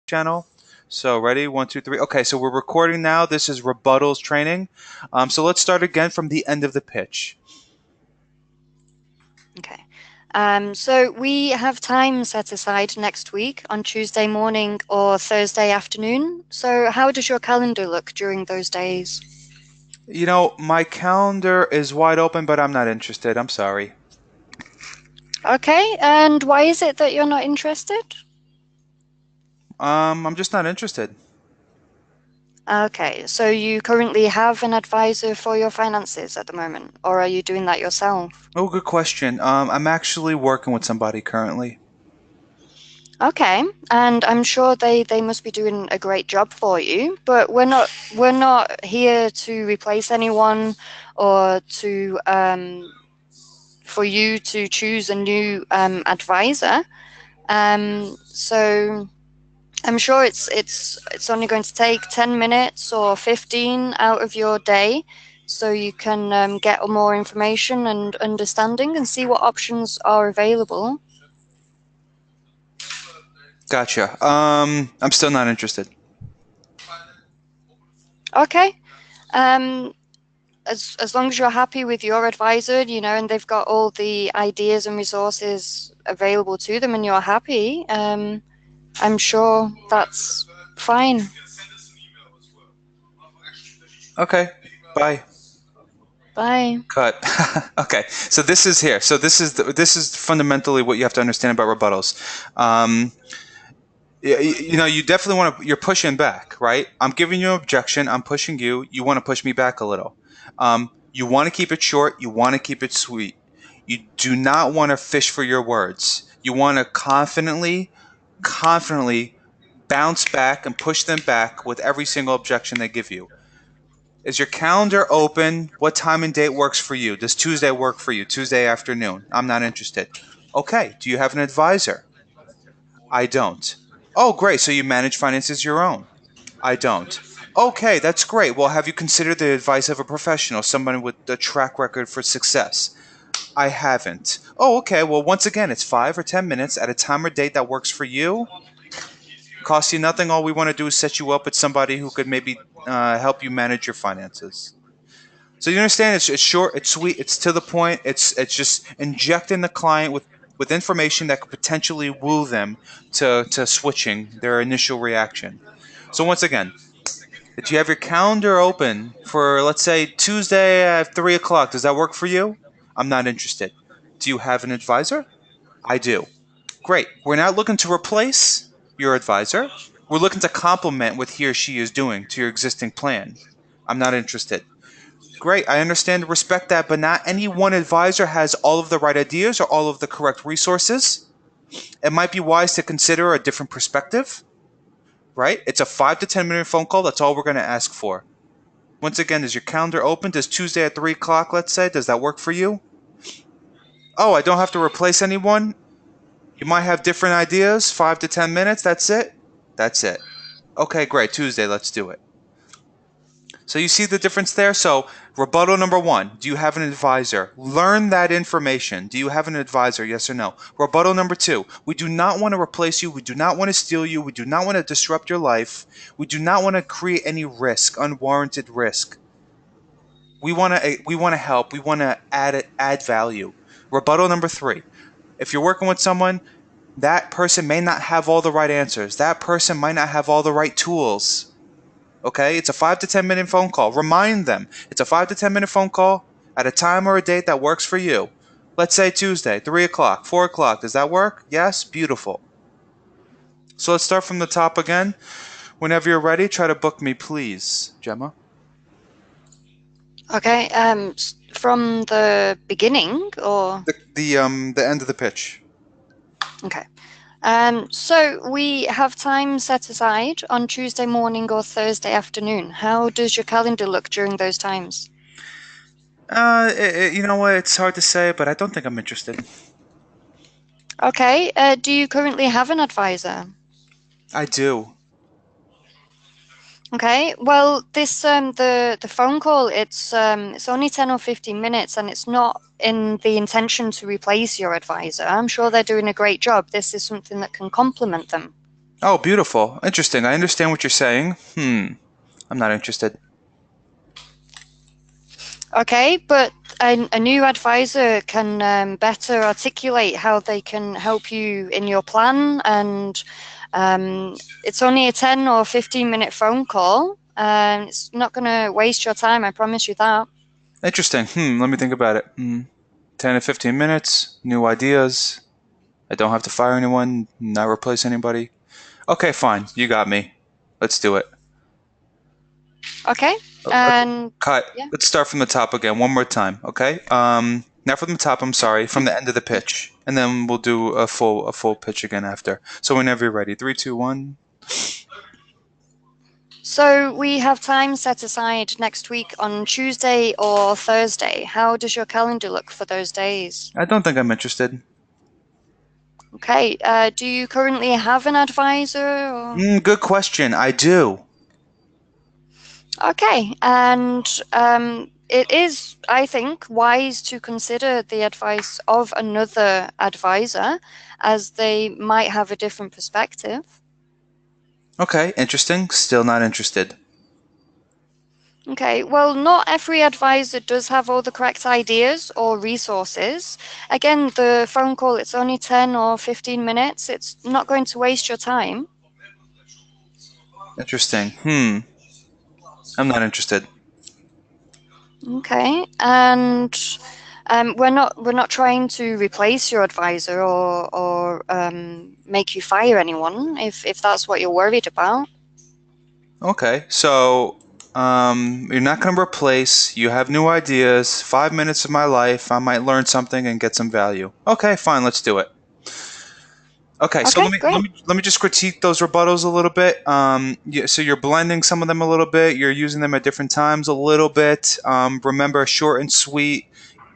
channel. So ready? One, two, three. Okay, so we're recording now. This is rebuttals training. So let's start again from the end of the pitch. Okay. So we have time set aside next week on Tuesday morning or Thursday afternoon. So how does your calendar look during those days? My calendar is wide open, but I'm not interested. I'm sorry. Okay, and why is it that you're not interested? I'm just not interested. Okay, so you currently have an advisor for your finances at the moment, or are you doing that yourself? Oh, good question. I'm actually working with somebody currently. Okay, and I'm sure they must be doing a great job for you, but we're not here to replace anyone or to for you to choose a new advisor. So I'm sure it's only going to take 10 minutes or 15 out of your day, so you can get more information and understanding and see what options are available. Gotcha. I'm still not interested. Okay. Um, as long as you're happy with your advisor, and they've got all the ideas and resources available to them, and you're happy, I'm sure that's fine. Okay. Bye. Bye. Cut. Okay. So this is here. So this is fundamentally what you have to understand about rebuttals. Um, you definitely want to. You're pushing back, right? I'm giving you an objection. I'm pushing you. You want to push me back a little. You want to keep it short. You want to keep it sweet. You do not want to fish for your words. You want to confidently bounce back and push them back with every single objection they give you. Is your calendar open? What time and date works for you? Does Tuesday work for you? Tuesday afternoon. I'm not interested. Okay. Do you have an advisor? I don't. Oh, great. So you manage finances your own? I don't. Okay, that's great. Well, have you considered the advice of a professional, someone with a track record for success? I haven't. Oh, okay. Well, once again, it's 5 or 10 minutes at a time or date that works for you. Costs you nothing. All we want to do is set you up with somebody who could maybe help you manage your finances. So you understand? It's short, it's sweet, it's to the point. It's just injecting the client with information that could potentially woo them to switching their initial reaction. So once again, if you have your calendar open for, let's say, Tuesday at 3 o'clock, does that work for you? I'm not interested. Do you have an advisor? I do. Great. We're not looking to replace your advisor. We're looking to complement what he or she is doing to your existing plan. I'm not interested. Great, I understand and respect that, but not any one advisor has all of the right ideas or all of the correct resources. It might be wise to consider a different perspective, right? It's a 5 to 10 minute phone call. That's all we're going to ask for. Once again, is your calendar open? Does Tuesday at 3 o'clock, let's say, does that work for you? Oh, I don't have to replace anyone? You might have different ideas, 5 to 10 minutes, that's it? That's it. Okay, great, Tuesday, let's do it. So you see the difference there? So rebuttal number one, do you have an advisor? Learn that information. Do you have an advisor? Yes or no? Rebuttal number two, we do not want to replace you. We do not want to steal you. We do not want to disrupt your life. We do not want to create any risk, unwarranted risk. We want to help. We want to add value. Rebuttal number three, if you're working with someone, that person may not have all the right answers. That person might not have all the right tools. Okay, it's a 5 to 10 minute phone call. Remind them it's a 5 to 10 minute phone call at a time or a date that works for you. Let's say Tuesday, 3 o'clock, 4 o'clock. Does that work? Yes? Beautiful. So let's start from the top again. Whenever you're ready, try to book me, please, Gemma. Okay. From the beginning, or The end of the pitch. okay. So we have time set aside on Tuesday morning or Thursday afternoon. How does your calendar look during those times? You know what? It's hard to say, but I don't think I'm interested. Okay. Do you currently have an advisor? I do. Okay. Well, this the phone call, it's only 10 or 15 minutes, and it's not in the intention to replace your advisor. I'm sure they're doing a great job. This is something that can complement them. Oh, beautiful. Interesting. I understand what you're saying. I'm not interested. Okay, but a new advisor can better articulate how they can help you in your plan, and it's only a 10 or 15-minute phone call. It's not going to waste your time, I promise you that. Interesting. Let me think about it. 10 to 15 minutes, new ideas. I don't have to fire anyone, not replace anybody. Okay, fine. You got me. Let's do it. Okay, Okay. and Cut. yeah, Let's start from the top again, one more time, okay? Not from the top, I'm sorry, from the end of the pitch. And then we'll do a full pitch again after. So whenever you're ready. 3, 2, 1. so we have time set aside next week on Tuesday or Thursday. How does your calendar look for those days? I don't think I'm interested. Okay, do you currently have an advisor? Or... Good question. I do. Okay, and it is, I think, wise to consider the advice of another advisor, as they might have a different perspective. Okay, interesting. Still not interested. Okay, well, not every advisor does have all the correct ideas or resources. Again, the phone call, it's only 10 or 15 minutes. It's not going to waste your time. Interesting. I'm not interested. Okay, and we're not trying to replace your advisor or make you fire anyone if that's what you're worried about. Okay, so you're not going to replace. You have new ideas. 5 minutes of my life. I might learn something and get some value. Okay, fine. Let's do it. Okay, so Okay, let me let great. me let me just critique those rebuttals a little bit. So you're blending some of them a little bit. You're using them at different times a little bit. Remember, short and sweet.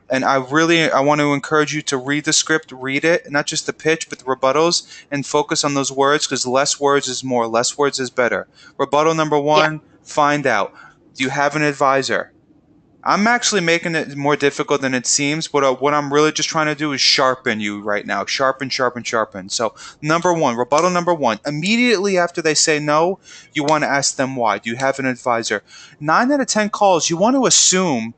And I want to encourage you to read the script, read it, not just the pitch, but the rebuttals, and focus on those words because less words is more. Less words is better. Rebuttal number Yeah. one: find out. Do you have an advisor? I'm actually making it more difficult than it seems, but what I'm really just trying to do is sharpen you right now. Sharpen, sharpen, sharpen. So, number one, rebuttal number one. Immediately after they say no, you want to ask them why. Do you have an advisor? 9 out of 10 calls, you want to assume,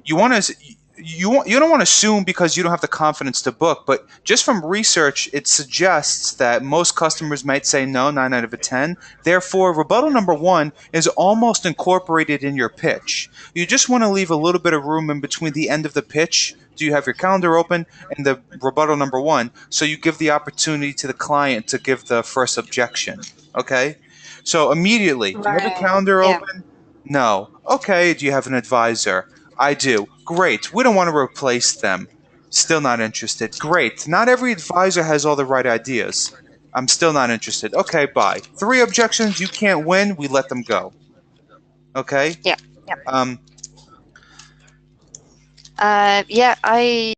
you want to. You don't want to assume because you don't have the confidence to book, but just from research, it suggests that most customers might say no, 9 out of 10. Therefore, rebuttal number one is almost incorporated in your pitch. You just want to leave a little bit of room in between the end of the pitch. Do you have your calendar open and the rebuttal number one? So you give the opportunity to the client to give the first objection. Okay? So immediately, do you have your Right. calendar Yeah. open? No. Okay, do you have an advisor? I do. Great. We don't want to replace them. Still not interested. Great. Not every advisor has all the right ideas. I'm still not interested. Okay, bye. 3 objections, you can't win, we let them go. Okay? Yeah. Um, Yeah. I